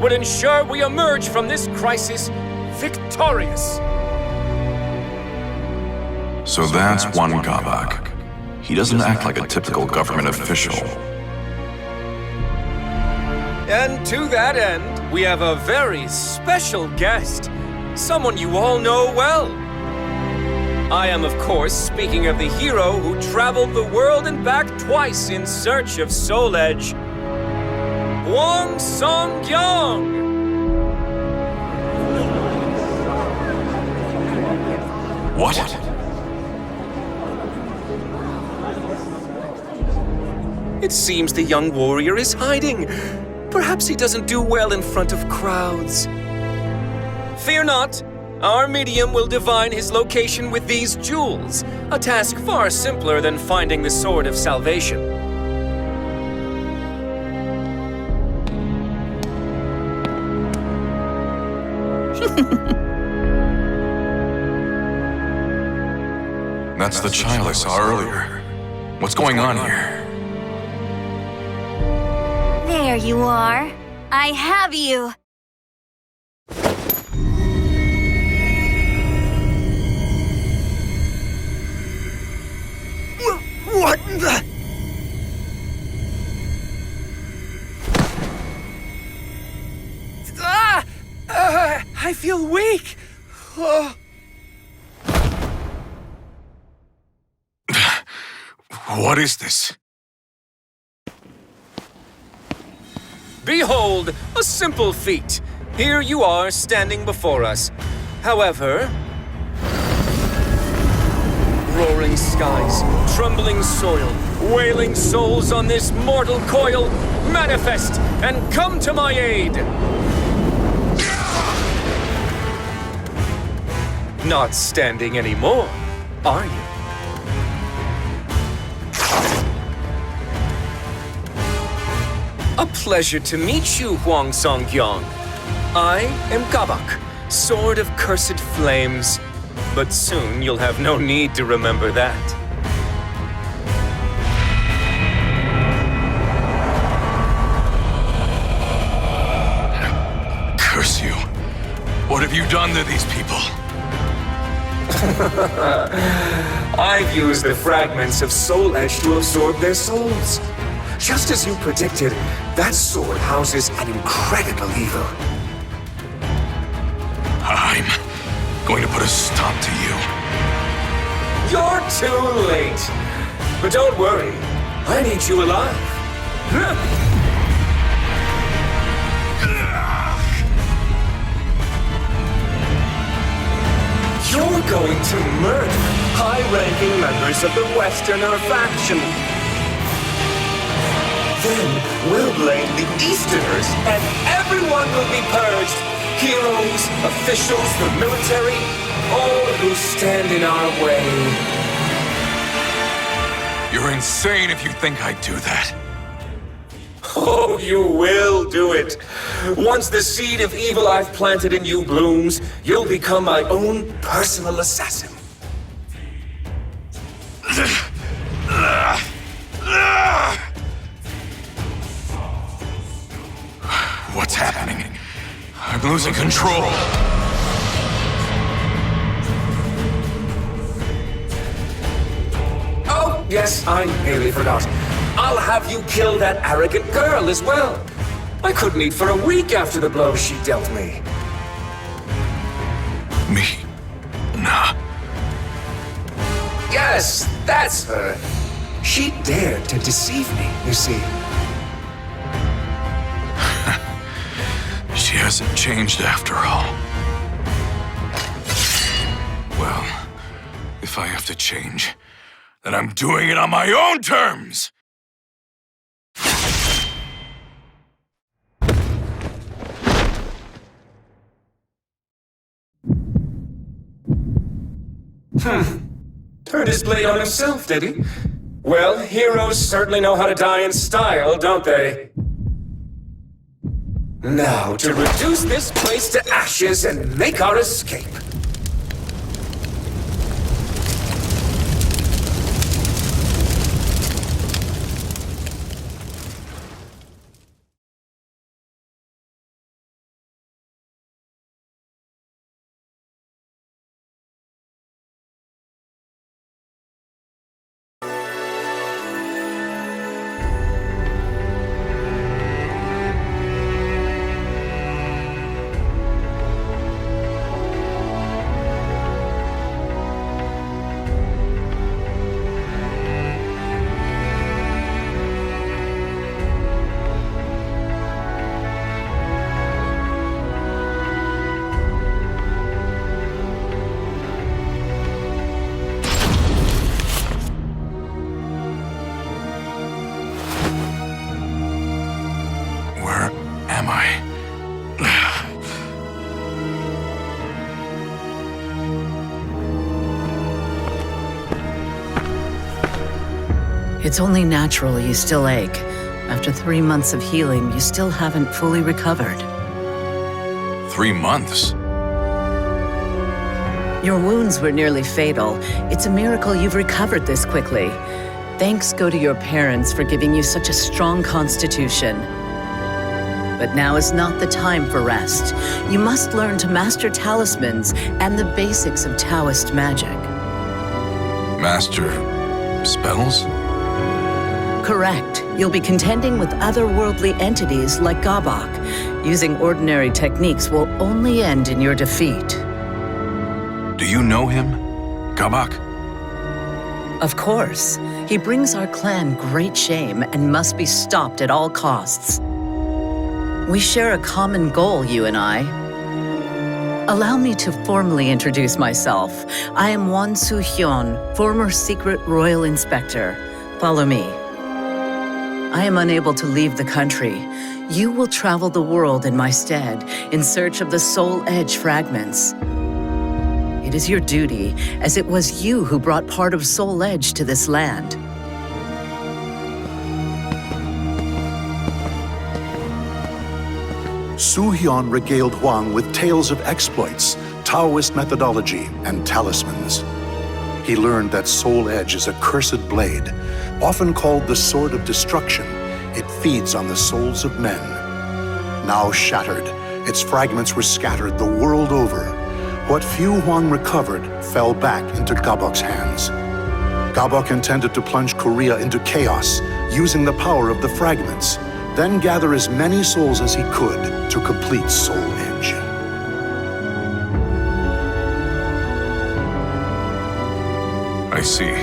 will ensure we emerge from this crisis victorious. So that's Hwang Gabak. He doesn't act like a typical government official. And to that end, we have a very special guest, someone you all know well. I am, of course, speaking of the hero who traveled the world and back twice in search of Soul Edge, Hwang Song-kyung. What? It seems the young warrior is hiding. Perhaps he doesn't do well in front of crowds. Fear not. Our medium will divine his location with these jewels, a task far simpler than finding the Sword of Salvation. That's the child I saw earlier. What's going on here? There you are. I have you. What the? I feel weak. What is this? Behold, a simple feat. Here you are standing before us. However, roaring skies, trembling soil, wailing souls on this mortal coil, manifest and come to my aid. Not standing anymore, are you? A pleasure to meet you, Hwang Song-kyung. I am Gabak, Sword of Cursed Flames. But soon you'll have no need to remember that. Curse you. What have you done to these people? I've used the fragments of Soul Edge to absorb their souls. Just as you predicted, that sword houses an incredible evil. I'm going to put a stop to you. You're too late. But don't worry, I need you alive. You're going to murder high-ranking members of the Westerner faction. Then we'll blame the Easterners, and everyone will be purged. Heroes, officials, the military, all who stand in our way. You're insane if you think I'd do that. Oh, you will do it. Once the seed of evil I've planted in you blooms, you'll become my own personal assassin. What's happening? I'm losing control. Oh, yes, I nearly forgot. I'll have you kill that arrogant girl as well. I couldn't eat for a week after the blow she dealt me. Me? Nah. Yes, that's her. She dared to deceive me, you see. She hasn't changed after all. Well, if I have to change, then I'm doing it on my own terms! Turned his blade on himself, did he? Well, heroes certainly know how to die in style, don't they? Now, to reduce this place to ashes and make our escape. It's only natural you still ache. After 3 months of healing, you still haven't fully recovered. 3 months? Your wounds were nearly fatal. It's a miracle you've recovered this quickly. Thanks go to your parents for giving you such a strong constitution. But now is not the time for rest. You must learn to master talismans and the basics of Taoist magic. Master spells? Correct. You'll be contending with otherworldly entities like Gabak. Using ordinary techniques will only end in your defeat. Do you know him? Gabak? Of course. He brings our clan great shame and must be stopped at all costs. We share a common goal, you and I. Allow me to formally introduce myself. I am Hwang, former secret royal inspector. Follow me. I am unable to leave the country. You will travel the world in my stead, in search of the Soul Edge fragments. It is your duty, as it was you who brought part of Soul Edge to this land. Soo-hyun regaled Hwang with tales of exploits, Taoist methodology, and talismans. He learned that Soul Edge is a cursed blade, often called the Sword of Destruction. It feeds on the souls of men. Now shattered, its fragments were scattered the world over. What few Hwang recovered fell back into Gabok's hands. Gabok intended to plunge Korea into chaos, using the power of the fragments, then gather as many souls as he could to complete Soul Edge. I see.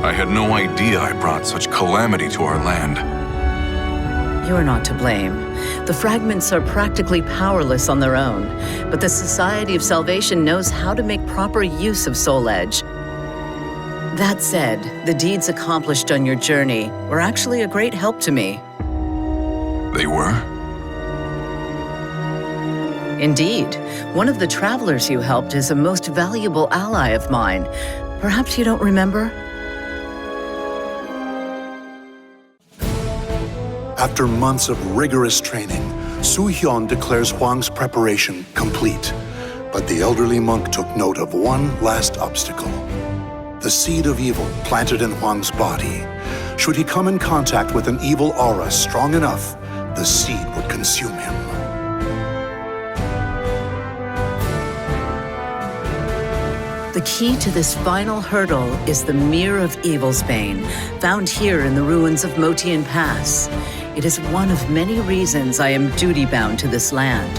I had no idea I brought such calamity to our land. You're not to blame. The fragments are practically powerless on their own, but the Society of Salvation knows how to make proper use of Soul Edge. That said, the deeds accomplished on your journey were actually a great help to me. They were? Indeed. One of the travelers you helped is a most valuable ally of mine. Perhaps you don't remember? After months of rigorous training, Soo-hyun declares Hwang's preparation complete. But the elderly monk took note of one last obstacle. The seed of evil planted in Hwang's body. Should he come in contact with an evil aura strong enough, the seed would consume him. The key to this final hurdle is the Mirror of Evil's Bane, found here in the ruins of Motian Pass. It is one of many reasons I am duty-bound to this land.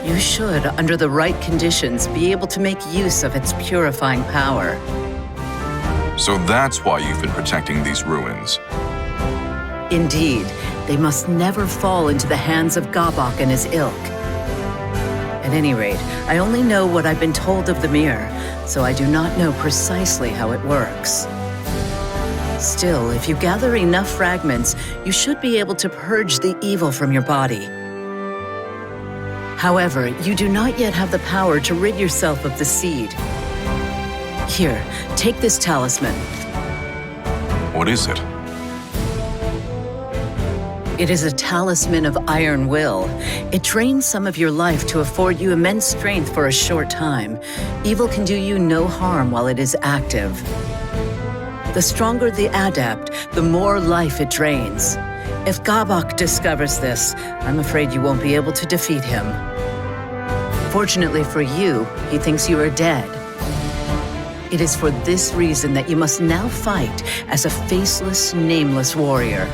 You should, under the right conditions, be able to make use of its purifying power. So that's why you've been protecting these ruins. Indeed, they must never fall into the hands of Gabok and his ilk. At any rate, I only know what I've been told of the mirror, so I do not know precisely how it works. Still, if you gather enough fragments, you should be able to purge the evil from your body. However, you do not yet have the power to rid yourself of the seed. Here, take this talisman. What is it? It is a talisman of iron will. It drains some of your life to afford you immense strength for a short time. Evil can do you no harm while it is active. The stronger the adept, the more life it drains. If Gabok discovers this, I'm afraid you won't be able to defeat him. Fortunately for you, he thinks you are dead. It is for this reason that you must now fight as a faceless, nameless warrior.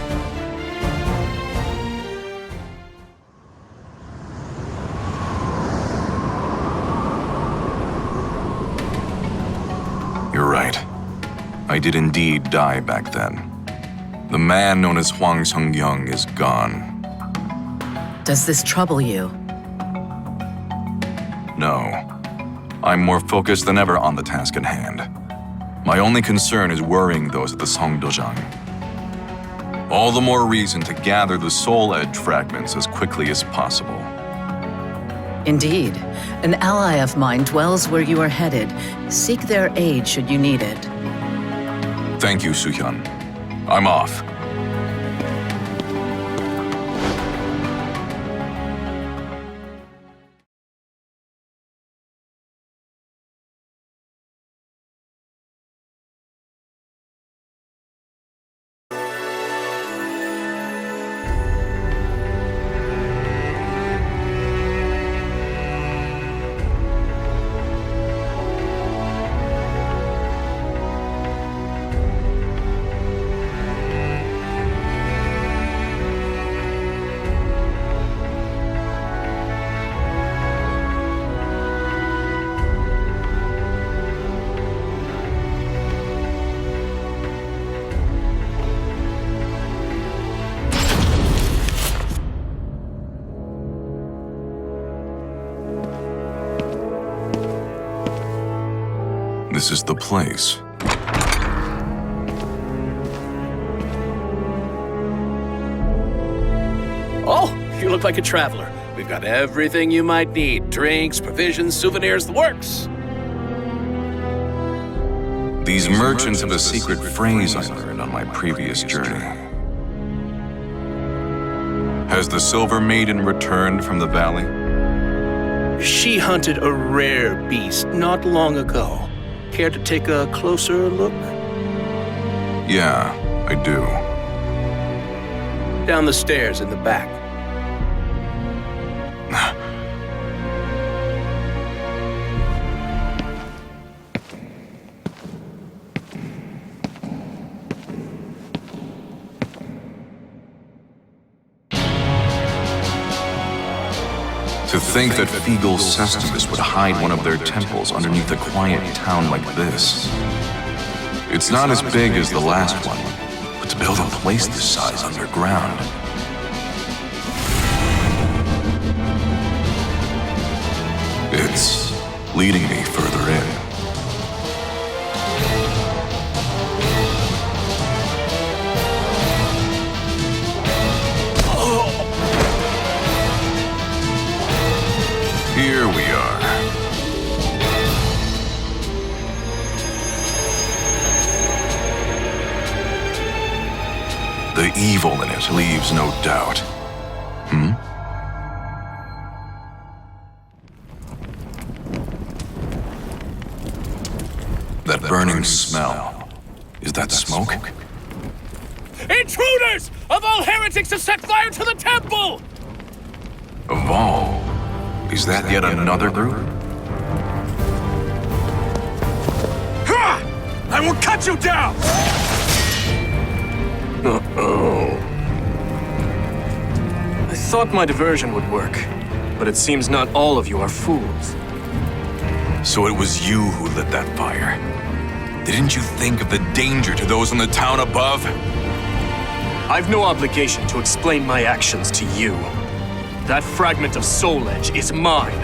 You're right. I did indeed die back then. The man known as Hwang Sung-young is gone. Does this trouble you? No. I'm more focused than ever on the task at hand. My only concern is worrying those at the Songdojang. All the more reason to gather the Soul Edge fragments as quickly as possible. Indeed. An ally of mine dwells where you are headed. Seek their aid should you need it. Thank you, Soo-hyun. I'm off. This is the place. Oh, you look like a traveler. We've got everything you might need. Drinks, provisions, souvenirs, the works. These merchants have a secret phrase I learned on my previous journey. Has the Silver Maiden returned from the valley? She hunted a rare beast not long ago. Care to take a closer look? Yeah, I do. Down the stairs in the back. To think that Feegle Sestimus would hide one of their temples underneath a quiet town like this. It's not as big as the last one, but to build a place this size underground. It's leading me further in. Here we are. The evil in it leaves no doubt. That burning smell. Is that smoke? Intruders! Of all heretics have set fire to the temple! Of all? Is that yet another group? I will cut you down! I thought my diversion would work, but it seems not all of you are fools. So it was you who lit that fire. Didn't you think of the danger to those in the town above? I've no obligation to explain my actions to you. That fragment of soul edge is mine.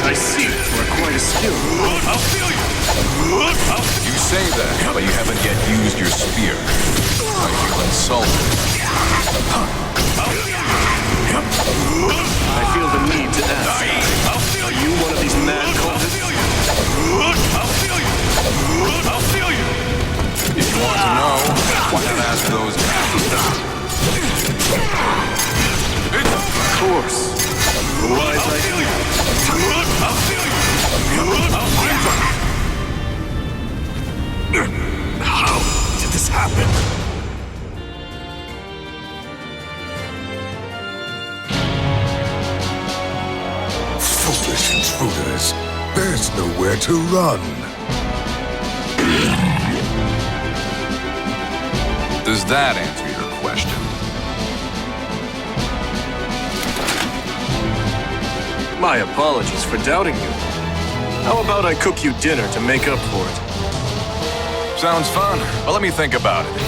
I see you are quite a skill. I'll feel you! You say that, but you haven't yet used your spear. I feel insulted. I feel the need to ask. Are you one of these mad cultists? I'll feel you! If you want to know, why not ask those guys? Of course. Wise idea. I'll feel you! How did this happen? Foolish intruders. There's nowhere to run. Does that answer your question? My apologies for doubting you. How about I cook you dinner to make up for it? Sounds fun, but let me think about it.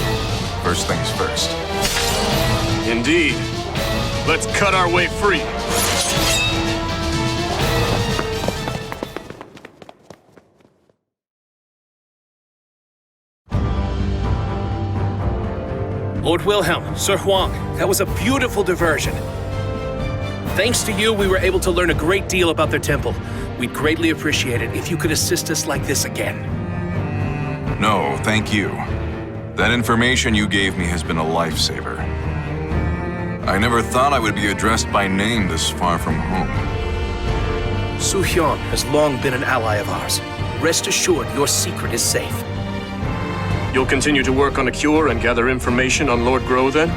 First things first. Indeed. Let's cut our way free. Lord Wilhelm, Sir Hwang, that was a beautiful diversion. Thanks to you, we were able to learn a great deal about their temple. We'd greatly appreciate it if you could assist us like this again. No, thank you. That information you gave me has been a lifesaver. I never thought I would be addressed by name this far from home. Su Hyun has long been an ally of ours. Rest assured, your secret is safe. You'll continue to work on a cure and gather information on Lord Grow, then?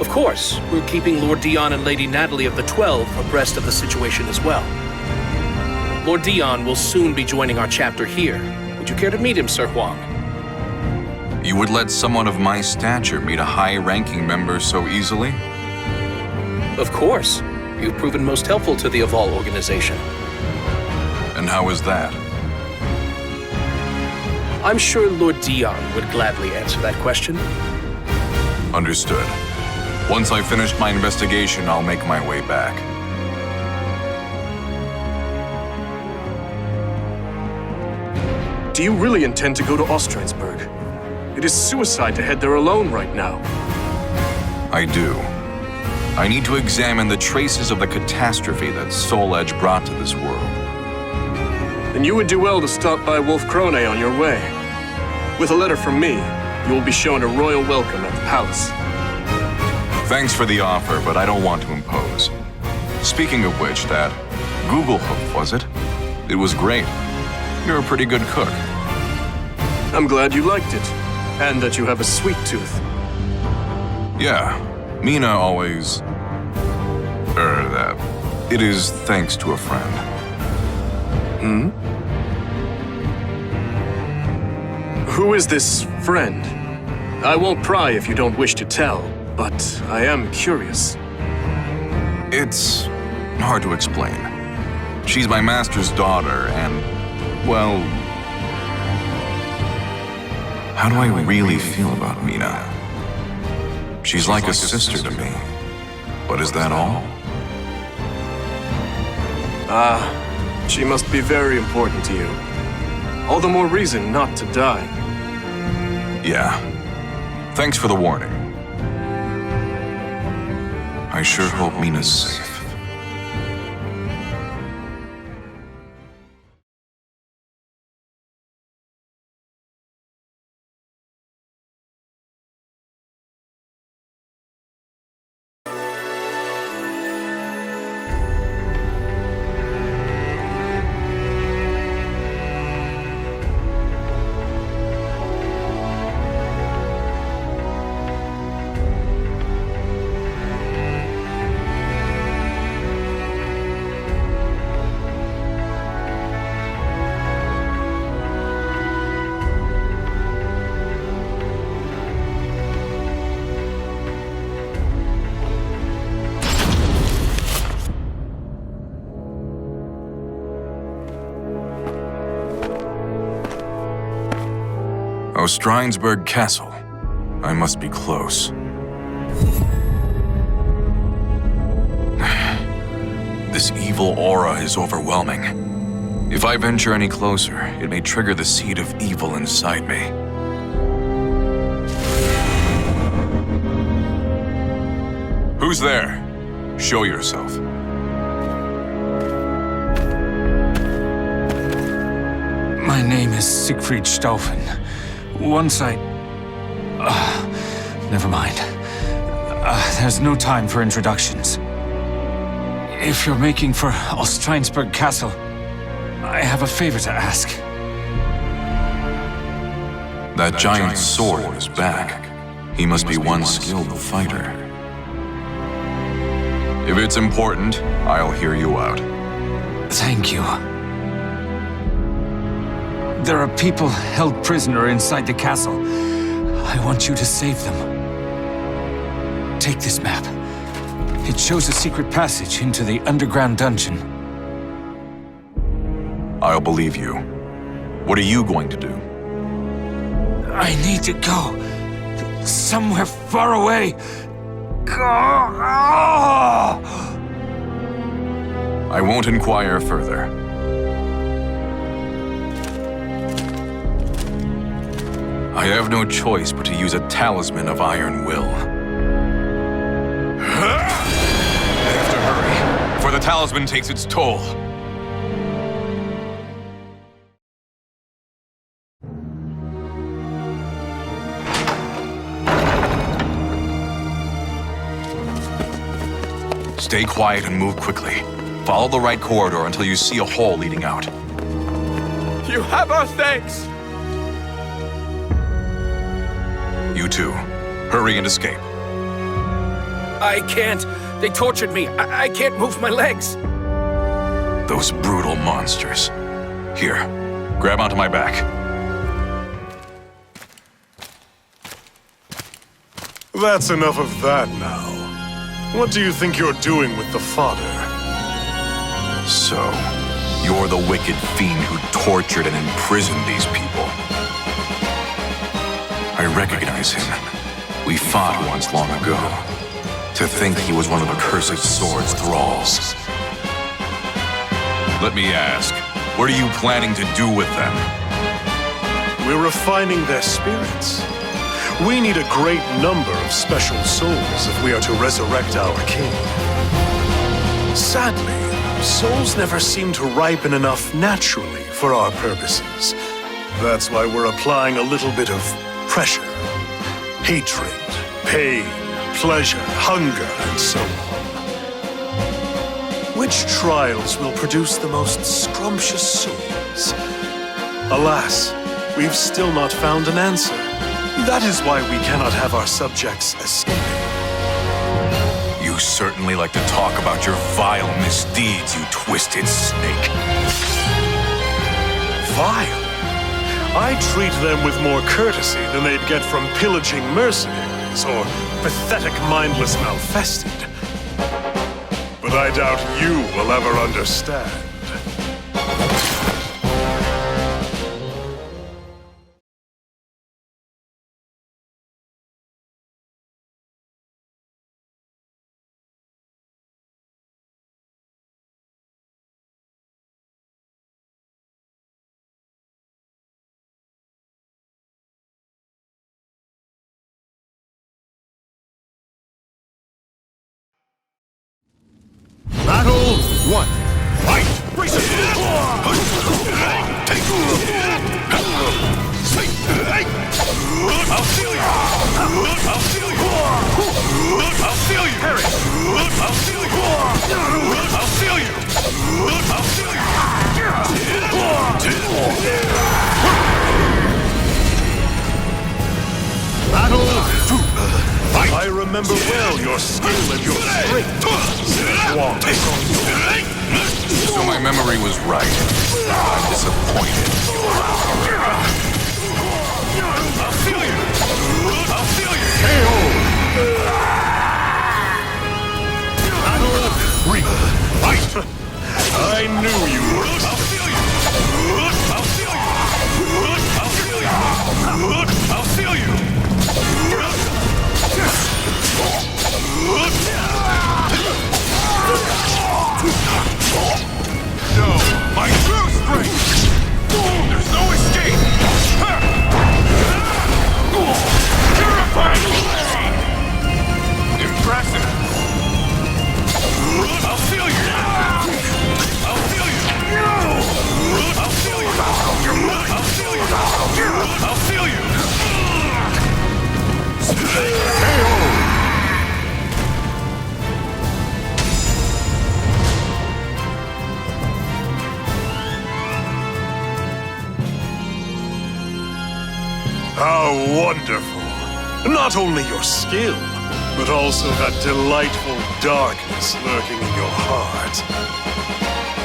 Of course, we're keeping Lord Dion and Lady Natalie of the 12 abreast of the situation as well. Lord Dion will soon be joining our chapter here. Would you care to meet him, Sir Hwang? You would let someone of my stature meet a high-ranking member so easily? Of course. You've proven most helpful to the Eval organization. And how is that? I'm sure Lord Dion would gladly answer that question. Understood. Once I've finished my investigation, I'll make my way back. Do you really intend to go to Ostrainsburg? It is suicide to head there alone right now. I do. I need to examine the traces of the catastrophe that Soul Edge brought to this world. Then you would do well to stop by Wolf Krone on your way. With a letter from me, you will be shown a royal welcome at the palace. Thanks for the offer, but I don't want to impose. Speaking of which, that Google hoof, was it? It was great. You're a pretty good cook. I'm glad you liked it, and that you have a sweet tooth. Yeah, Mina always... It is thanks to a friend. Hmm? Who is this friend? I won't pry if you don't wish to tell, but I am curious. It's hard to explain. She's my master's daughter, and, well... How do I really feel about Mina? She's like a sister to me. But is that all? She must be very important to you. All the more reason not to die. Yeah. Thanks for the warning. I sure hope Mina's safe. Ostrainsburg Castle. I must be close. This evil aura is overwhelming. If I venture any closer, it may trigger the seed of evil inside me. Who's there? Show yourself. My name is Siegfried Stauffen. Once I... never mind. There's no time for introductions. If you're making for Ostrainsburg Castle, I have a favor to ask. That giant sword on his back. He must be one skilled fighter. If it's important, I'll hear you out. Thank you. There are people held prisoner inside the castle. I want you to save them. Take this map. It shows a secret passage into the underground dungeon. I'll believe you. What are you going to do? I need to go somewhere far away. I won't inquire further. I have no choice but to use a talisman of iron will. I have to hurry, for the talisman takes its toll. Stay quiet and move quickly. Follow the right corridor until you see a hole leading out. You have our thanks! You too. Hurry and escape. I can't. They tortured me. I can't move my legs. Those brutal monsters. Here, grab onto my back. That's enough of that now. What do you think you're doing with the fodder? So, you're the wicked fiend who tortured and imprisoned these people. I recognize him. We fought once long ago. To think he was one of the cursed sword's thralls. Let me ask, what are you planning to do with them? We're refining their spirits. We need a great number of special souls if we are to resurrect our king. Sadly, souls never seem to ripen enough naturally for our purposes. That's why we're applying a little bit of pressure. Hatred, pain, pleasure, hunger, and so on. Which trials will produce the most scrumptious souls? Alas, we've still not found an answer. That is why we cannot have our subjects escape. You certainly like to talk about your vile misdeeds, you twisted snake. Vile? I treat them with more courtesy than they'd get from pillaging mercenaries or pathetic mindless malfested. But I doubt you will ever understand. Battle 1. Fight! I'll feel you! I'll feel you! I'll feel you! Harry! I'll feel you! I'll feel you! I'll feel you! Battle 2. Fight! I remember well your skill and your strength. Hwang. So my memory was right. I'm disappointed. I'll feel you! I'll feel you! KO! Battle 3. Fight! I knew you were. I'll feel you! I'll feel you! I'll feel you! I'll feel you! No, my true strength! There's no escape! Purifying! Impressive! I'll feel you! I'll feel you! I'll feel you! I'll feel you! I'll feel you! How wonderful! Not only your skill, but also that delightful darkness lurking in your heart.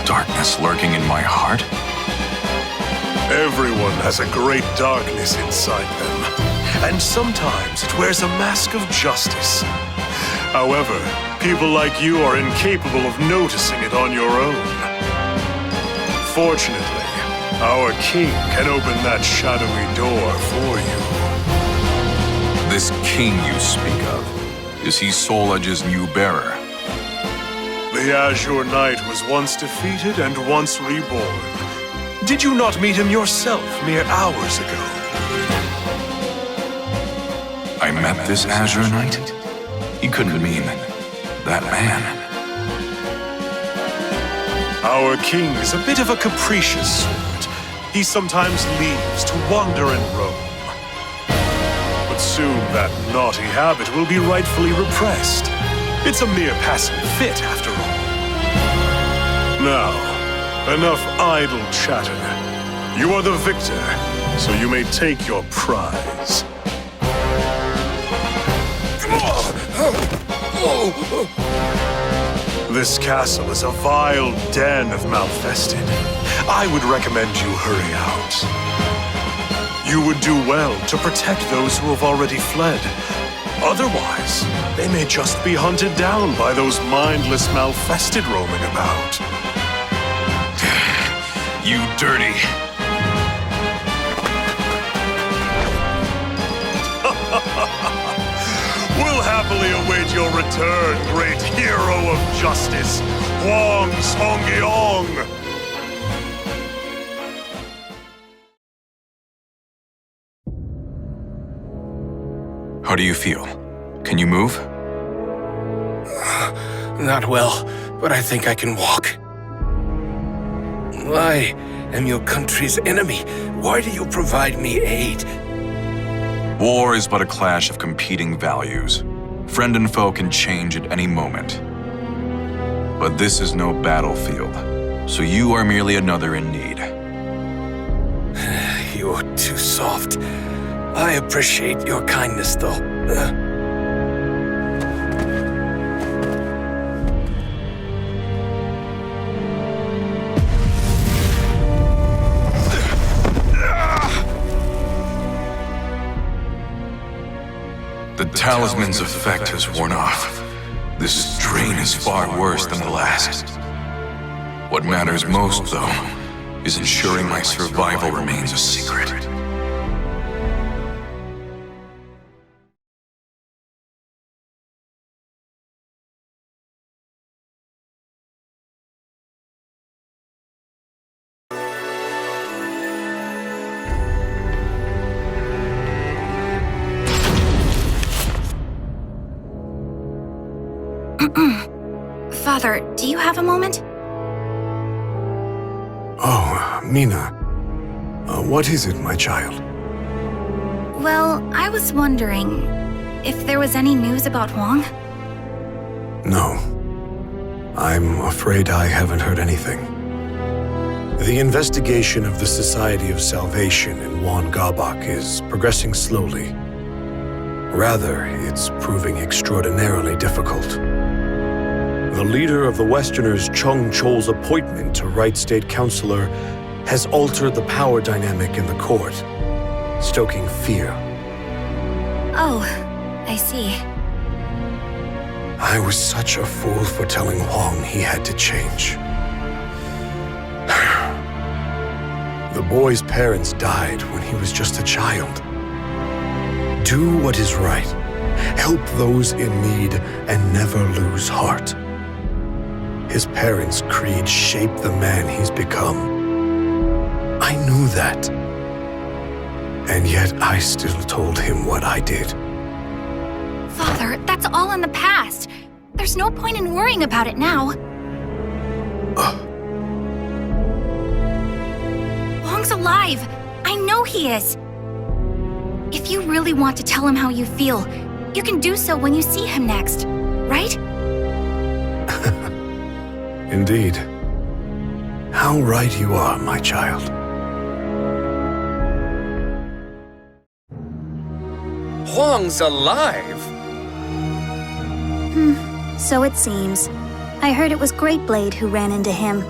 Darkness lurking in my heart? Everyone has a great darkness inside them, and sometimes it wears a mask of justice. However, People like you are incapable of noticing it on your own. Fortunately, our king can open that shadowy door for you. This king you speak of, is he Soul Edge's new bearer? The Azure Knight was once defeated and once reborn. Did you not meet him yourself mere hours ago? I met this Azure Knight? He couldn't mean that man. Our king is a bit of a capricious sort. He sometimes leaves to wander and roam. But soon that naughty habit will be rightfully repressed. It's a mere passing fit, after all. Now, enough idle chatter. You are the victor, so you may take your prize. This castle is a vile den of malfested. I would recommend you hurry out. You would do well to protect those who have already fled. Otherwise, they may just be hunted down by those mindless malfested roaming about. You dirty. We'll happily await your return, great hero of justice, Hwang. How do you feel? Can you move? Not well, but I think I can walk. I am your country's enemy. Why do you provide me aid? War is but a clash of competing values. Friend and foe can change at any moment. But this is no battlefield, so you are merely another in need. You're too soft. I appreciate your kindness, though. The talisman's effect has worn off. This strain is far worse than the last. What matters most, though, is ensuring my survival remains a secret. Father, do you have a moment? Oh, Mina. What is it, my child? Well, I was wondering if there was any news about Hwang? No. I'm afraid I haven't heard anything. The investigation of the Society of Salvation in Wan Gabak is progressing slowly. Rather, it's proving extraordinarily difficult. The leader of the Westerners, Chung Chol's appointment to Right State Councilor has altered the power dynamic in the court, stoking fear. Oh, I see. I was such a fool for telling Hwang he had to change. The boy's parents died when he was just a child. Do what is right. Help those in need and never lose heart. His parents' creed shaped the man he's become. I knew that. And yet I still told him what I did. Father, that's all in the past. There's no point in worrying about it now. Hwang's alive. I know he is. If you really want to tell him how you feel, you can do so when you see him next, right? Indeed. How right you are, my child. Hwang's alive? So it seems. I heard it was Great Blade who ran into him.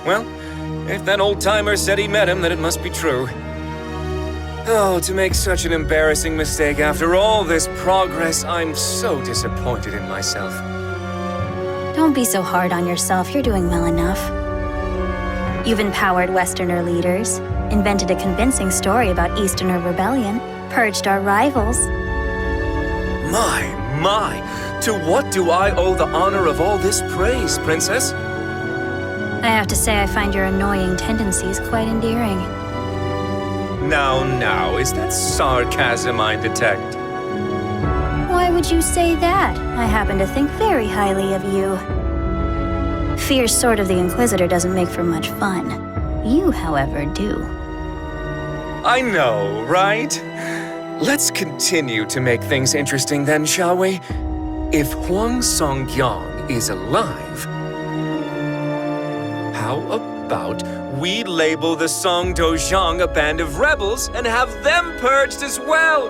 Well, if that old-timer said he met him, then it must be true. Oh, to make such an embarrassing mistake after all this progress, I'm so disappointed in myself. Don't be so hard on yourself, you're doing well enough. You've empowered Westerner leaders, invented a convincing story about Easterner rebellion, purged our rivals. My, to what do I owe the honor of all this praise, Princess? I have to say I find your annoying tendencies quite endearing. Now, is that sarcasm I detect? Why would you say that? I happen to think very highly of you. Fierce Sword of the Inquisitor doesn't make for much fun. You, however, do. I know, right? Let's continue to make things interesting then, shall we? If Hwang Song-gyong is alive, how about we label the Song Dojang a band of rebels and have them purged as well?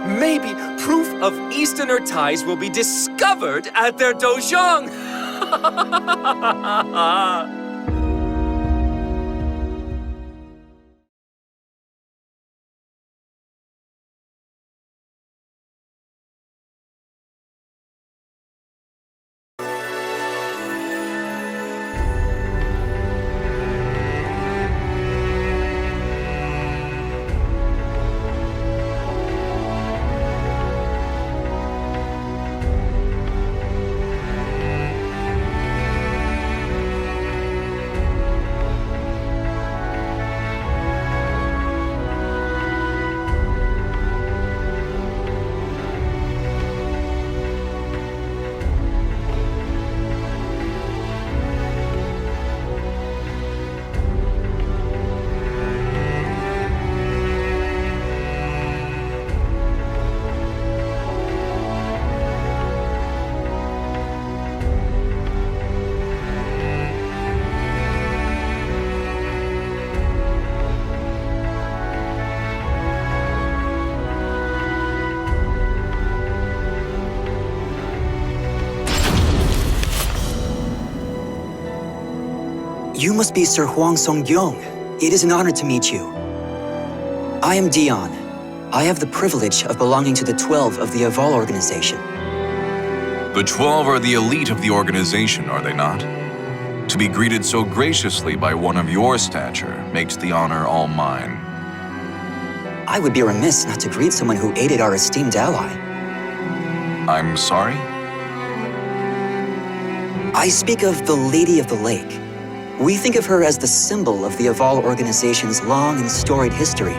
Maybe proof of Easterner ties will be discovered at their Dojang. You must be Sir Hwang Song-gyong. It is an honor to meet you. I am Dion. I have the privilege of belonging to the 12 of the Aval organization. The 12 are the elite of the organization, are they not? To be greeted so graciously by one of your stature makes the honor all mine. I would be remiss not to greet someone who aided our esteemed ally. I'm sorry? I speak of the Lady of the Lake. We think of her as the symbol of the Aval organization's long and storied history.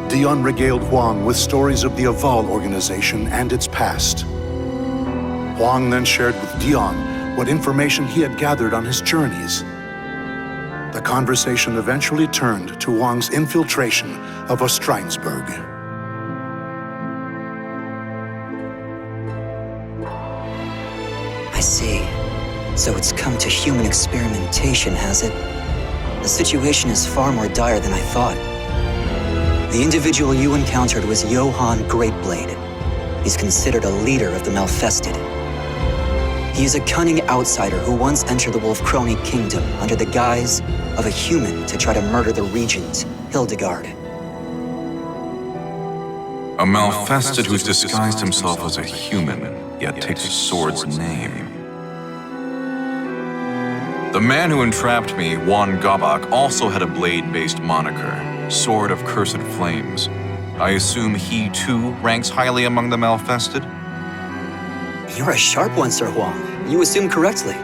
Dion regaled Hwang with stories of the Aval organization and its past. Hwang then shared with Dion what information he had gathered on his journeys. The conversation eventually turned to Hwang's infiltration of Ostreinsburg. I see. So it's come to human experimentation, has it? The situation is far more dire than I thought. The individual you encountered was Johann Greatblade. He's considered a leader of the Malfested. He is a cunning outsider who once entered the Wolfkrone kingdom under the guise of a human to try to murder the regent, Hildegard. A Malfested who's disguised himself as a human, yet takes a sword's name. The man who entrapped me, Hwang Gabak, also had a blade-based moniker, Sword of Cursed Flames. I assume he, too, ranks highly among the Malfested? You're a sharp one, Sir Hwang. You assume correctly.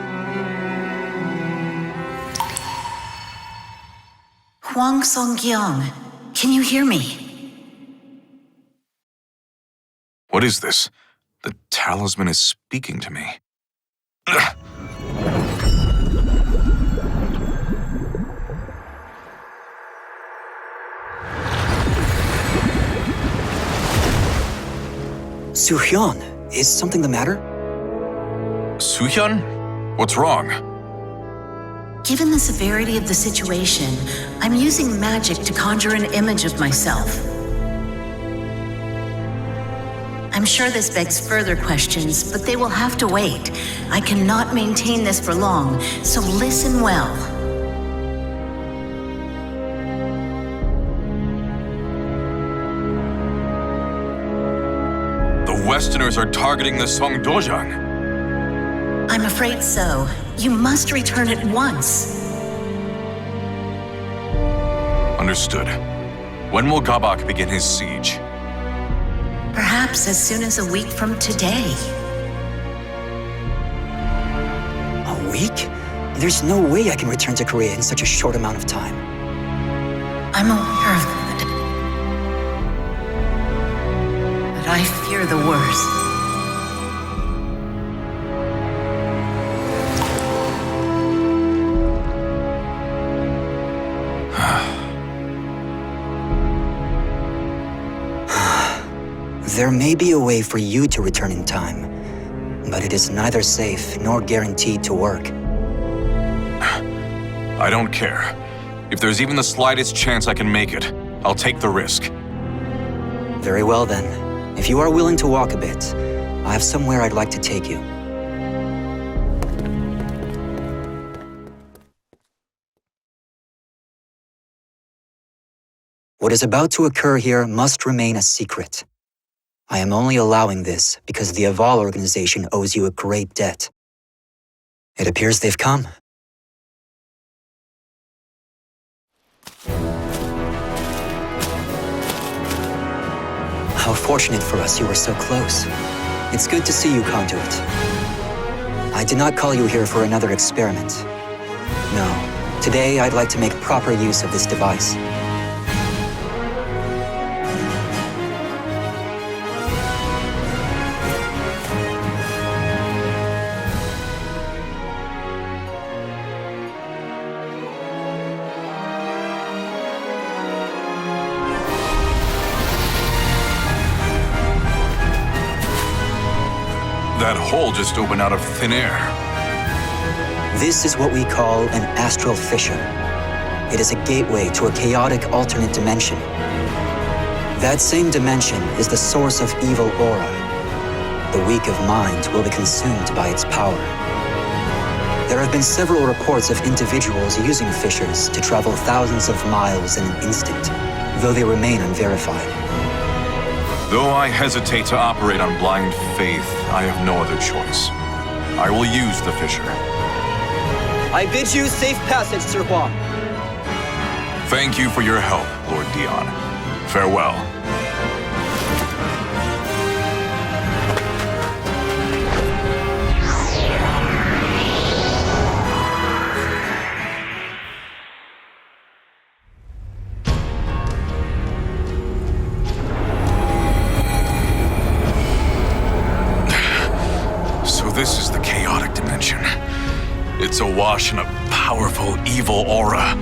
Hwang Song-gyong, can you hear me? What is this? The talisman is speaking to me. Soo-hyun, is something the matter? Soo-hyun? What's wrong? Given the severity of the situation, I'm using magic to conjure an image of myself. I'm sure this begs further questions, but they will have to wait. I cannot maintain this for long, so listen well. Westerners are targeting the Songdojang. I'm afraid so. You must return at once. Understood. When will Gabak begin his siege? Perhaps as soon as a week from today. A week? There's no way I can return to Korea in such a short amount of time. I'm aware of that. But I fear the worst. There may be a way for you to return in time, but it is neither safe nor guaranteed to work. I don't care. If there's even the slightest chance I can make it, I'll take the risk. Very well then. If you are willing to walk a bit, I have somewhere I'd like to take you. What is about to occur here must remain a secret. I am only allowing this because the Aval organization owes you a great debt. It appears they've come. How fortunate for us you were so close. It's good to see you, Conduit. I did not call you here for another experiment. No, today I'd like to make proper use of this device. That hole just opened out of thin air. This is what we call an astral fissure. It is a gateway to a chaotic alternate dimension. That same dimension is the source of evil aura. The weak of mind will be consumed by its power. There have been several reports of individuals using fissures to travel thousands of miles in an instant, though they remain unverified. Though I hesitate to operate on blind faith, I have no other choice. I will use the fissure. I bid you safe passage, Sir Hwang. Thank you for your help, Lord Dion. Farewell. This is the chaotic dimension. It's awash in a powerful, evil aura.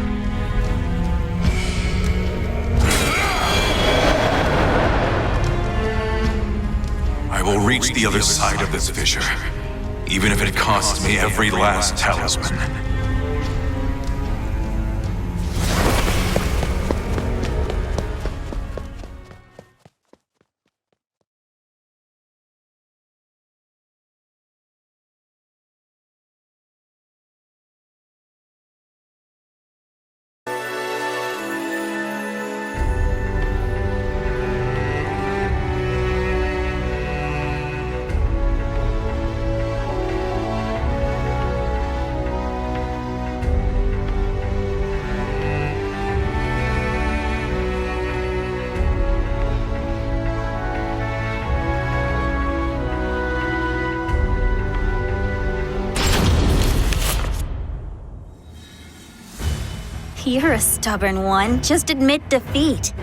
I will reach the other side of this fissure, even if it costs me every last talisman. You're a stubborn one. Just admit defeat.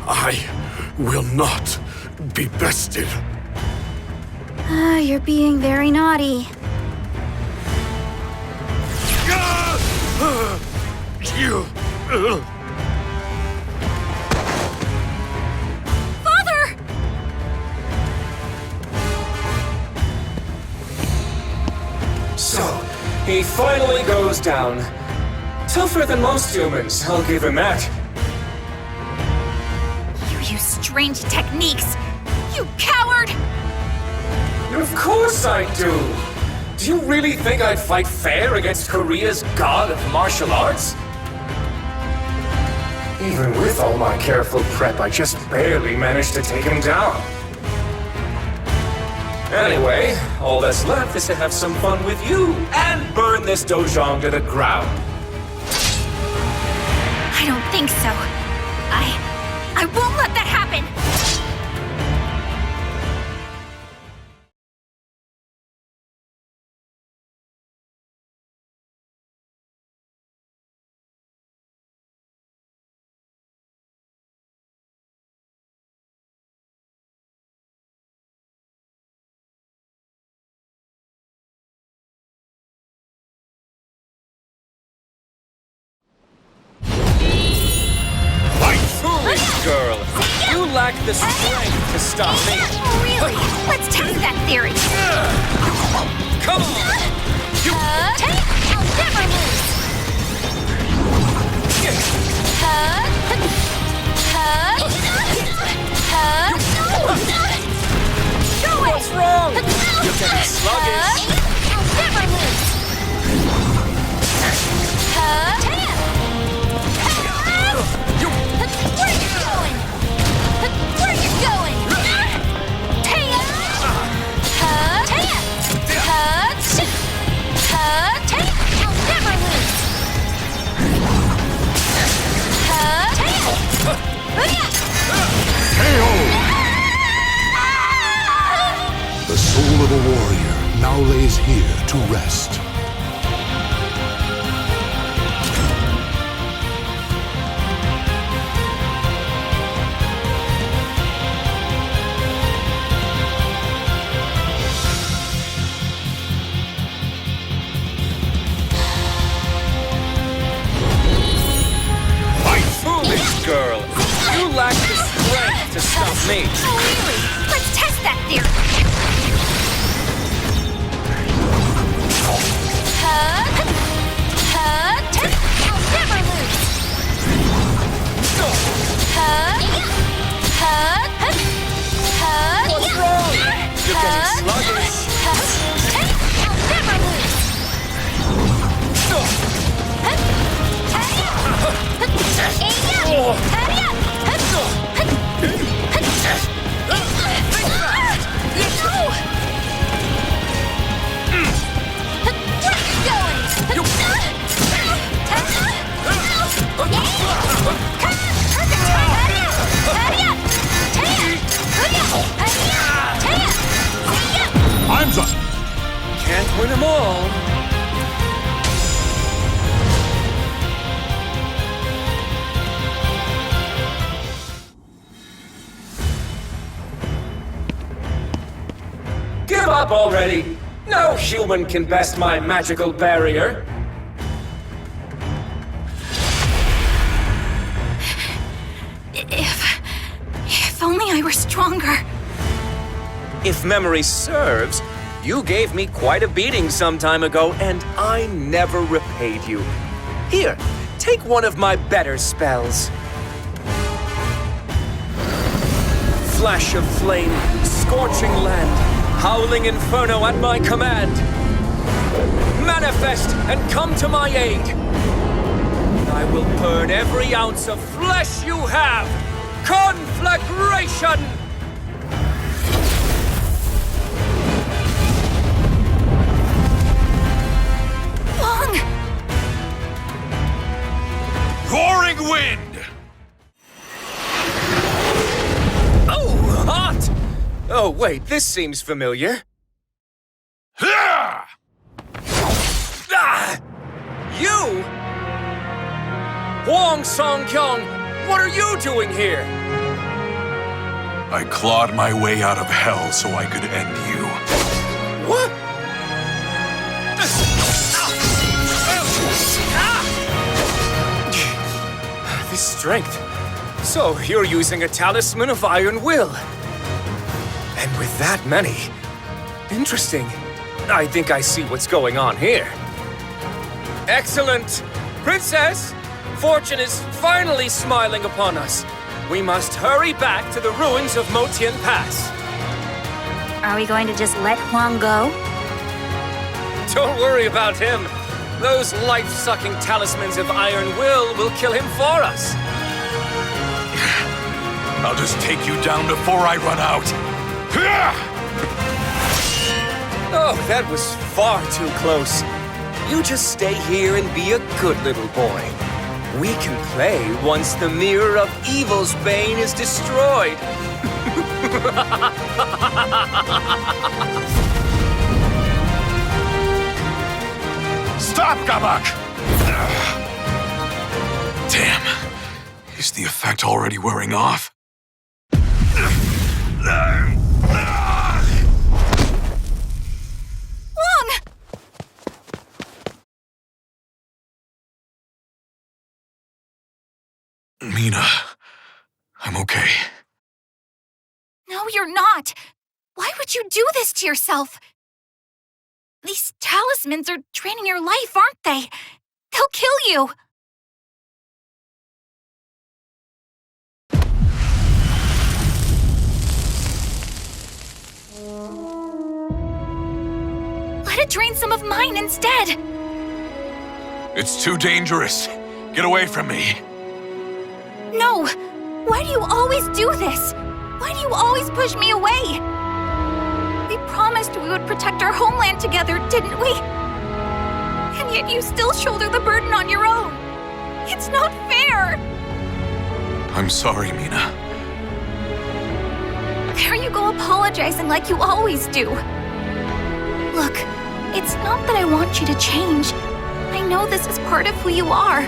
I will not be bested. You're being very naughty. Father! So, he finally goes down. Tougher than most humans, I'll give him that. You use strange techniques! You coward! Of course I do! Do you really think I'd fight fair against Korea's god of martial arts? Even with all my careful prep, I just barely managed to take him down. Anyway, all that's left is to have some fun with you and burn this dojang to the ground. I don't think so. I won't let that happen! Girl, you lack the strength to stop me. Really? Let's test that theory. Come on! I'll never lose! What's wrong? You're getting sluggish. I'll never lose! Where are you going? Where are you going? Taya! Taya! I'll never lose! The soul of a warrior now lays here to rest. Girl, you lack the strength to stop me. Really? Let's test that theory. I'll never lose. What's wrong? You're getting sluggish. I'll never lose. Time's up! Can't win them all. Give up already! No human can best my magical barrier! If only I were stronger. If memory serves, you gave me quite a beating some time ago, and I never repaid you. Here, take one of my better spells. Flash of flame, scorching land, howling inferno at my command. Manifest and come to my aid. I will burn every ounce of flesh you have. Conflagration! Hwang! Roaring wind! Oh, hot! Oh, wait, this seems familiar. Ah! You? Hwang Song-kyung, what are you doing here? I clawed my way out of hell so I could end you. What? This strength. So, you're using a talisman of iron will. And with that many. Interesting. I think I see what's going on here. Excellent! Princess! Fortune is finally smiling upon us. We must hurry back to the ruins of Motian Pass. Are we going to just let Hwang go? Don't worry about him. Those life-sucking talismans of iron will kill him for us. I'll just take you down before I run out. Oh, that was far too close. You just stay here and be a good little boy. We can play once the Mirror of Evil's bane is destroyed. Stop, Gabak! Damn. Is the effect already wearing off? Hwang! Mina, I'm okay. No, you're not. Why would you do this to yourself? These talismans are draining your life, aren't they? They'll kill you. Let it drain some of mine instead. It's too dangerous. Get away from me. No! Why do you always do this? Why do you always push me away? We promised we would protect our homeland together, didn't we? And yet you still shoulder the burden on your own. It's not fair! I'm sorry, Mina. There you go apologizing like you always do. Look, it's not that I want you to change. I know this is part of who you are.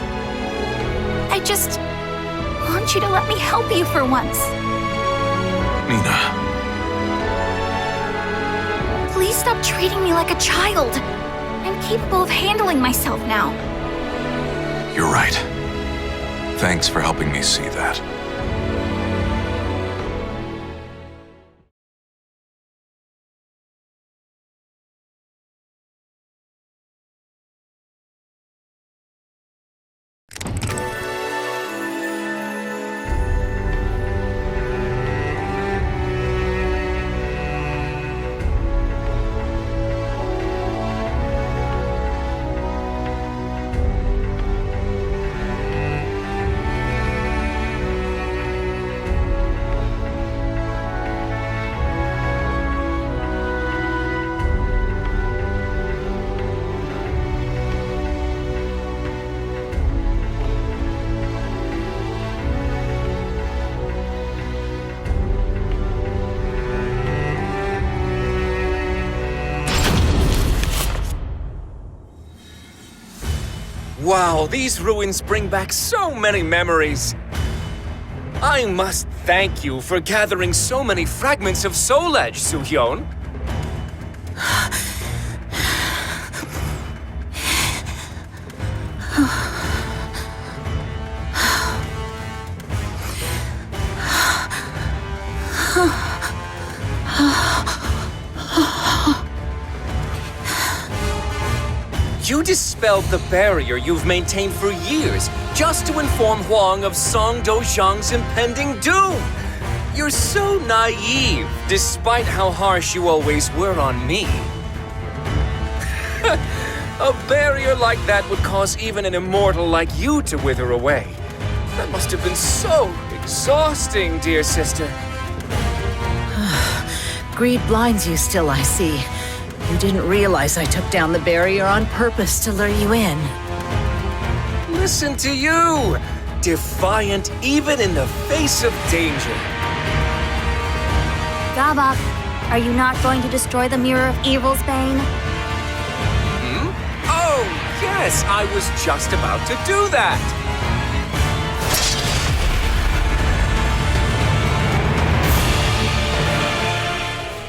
I just want you to let me help you for once. Mina. Please stop treating me like a child. I'm capable of handling myself now. You're right. Thanks for helping me see that. Wow, these ruins bring back so many memories. I must thank you for gathering so many fragments of Soul Edge, Soo-hyun. You dispelled the barrier you've maintained for years just to inform Hwang of Song Dozhang's impending doom. You're so naive, despite how harsh you always were on me. A barrier like that would cause even an immortal like you to wither away. That must have been so exhausting, dear sister. Greed blinds you still, I see. You didn't realize I took down the barrier on purpose to lure you in. Listen to you! Defiant even in the face of danger. Gabak, are you not going to destroy the Mirror of Evil's bane? Oh, yes, I was just about to do that!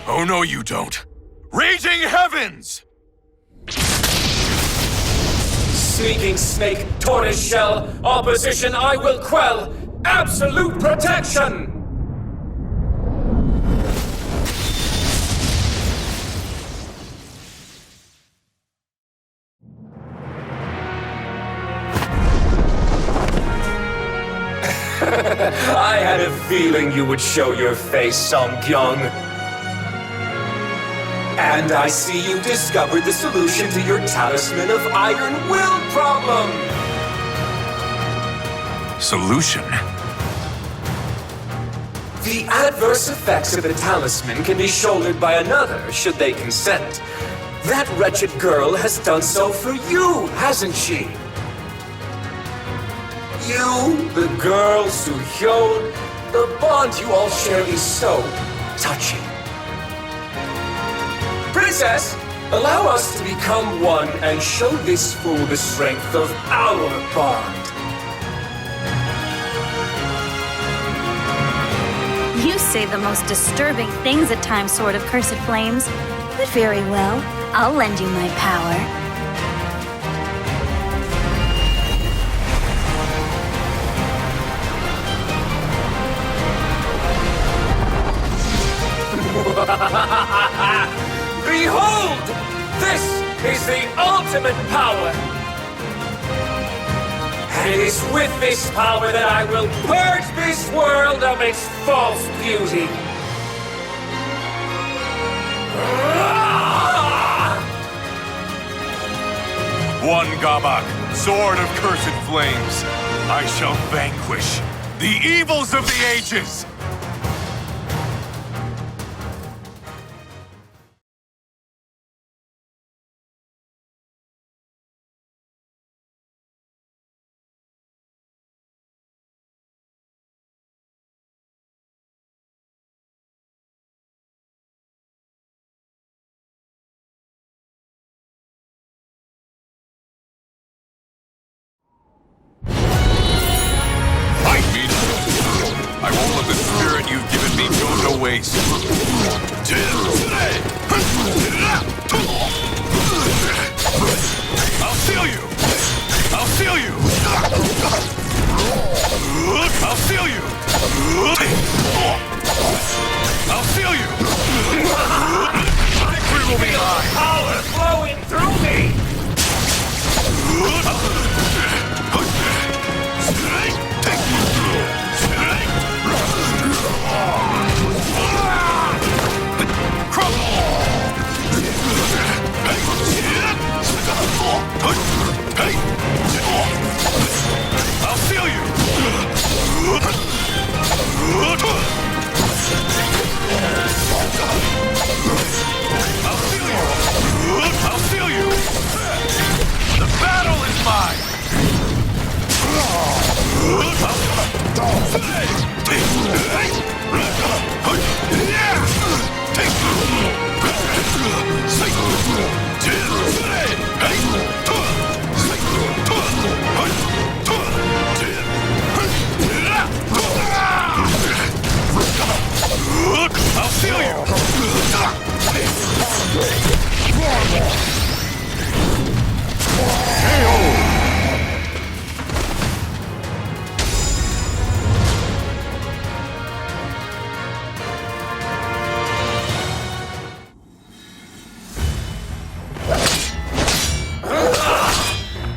Oh, no, you don't. Raging heavens! Sneaking snake, tortoise shell, opposition I will quell! Absolute protection! I had a feeling you would show your face, Song-kyung. And I see you discovered the solution to your Talisman of Iron Will problem! Solution? The adverse effects of the talisman can be shouldered by another, should they consent. That wretched girl has done so for you, hasn't she? You, the girl, Soo-hyun, the bond you all share is so touching. Princess, allow us to become one and show this fool the strength of our bond. You say the most disturbing things at times, Sword of Cursed Flames. But very well, I'll lend you my power. Behold! This is the ultimate power! And it is with this power that I will purge this world of its false beauty. One Gabak, sword of cursed flames. I shall vanquish the evils of the ages. I won't let the spirit you've given me go to waste. I'll feel you! I'll feel you! I'll feel you! I'll feel you! Victory will be mine! Power flowing through me! I'll feel you! I'll feel you! The battle is mine! I'll feel you!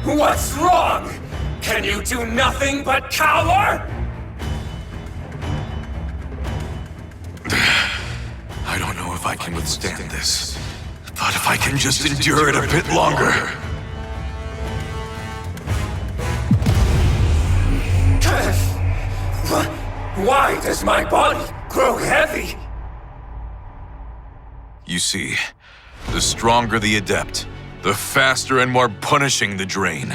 What's wrong? Can you do nothing but cower? I don't know if I can withstand this, but if I can just endure it a bit longer. Why does my body grow heavy? You see, the stronger the adept, the faster and more punishing the drain.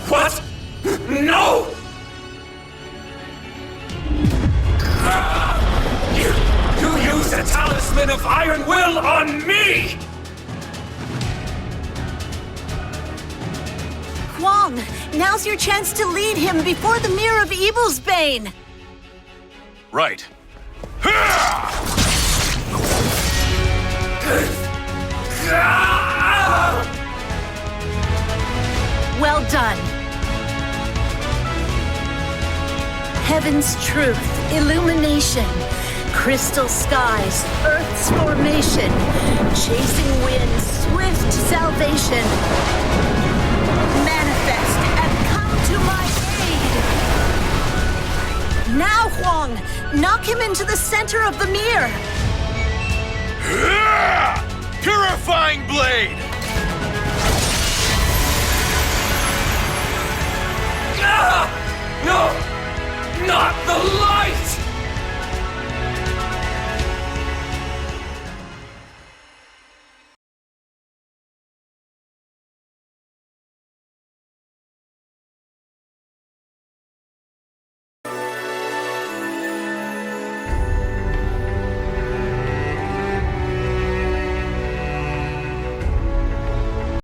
What? No! You use the talisman of Iron Will on me! Hwang, now's your chance to lead him before the Mirror of Evil's Bane. Right. Well done. Heaven's truth, illumination, crystal skies, earth's formation, chasing winds, swift salvation. Manifest and come to my aid. Now, Hwang, knock him into the center of the mirror. Purifying blade! No! not the light!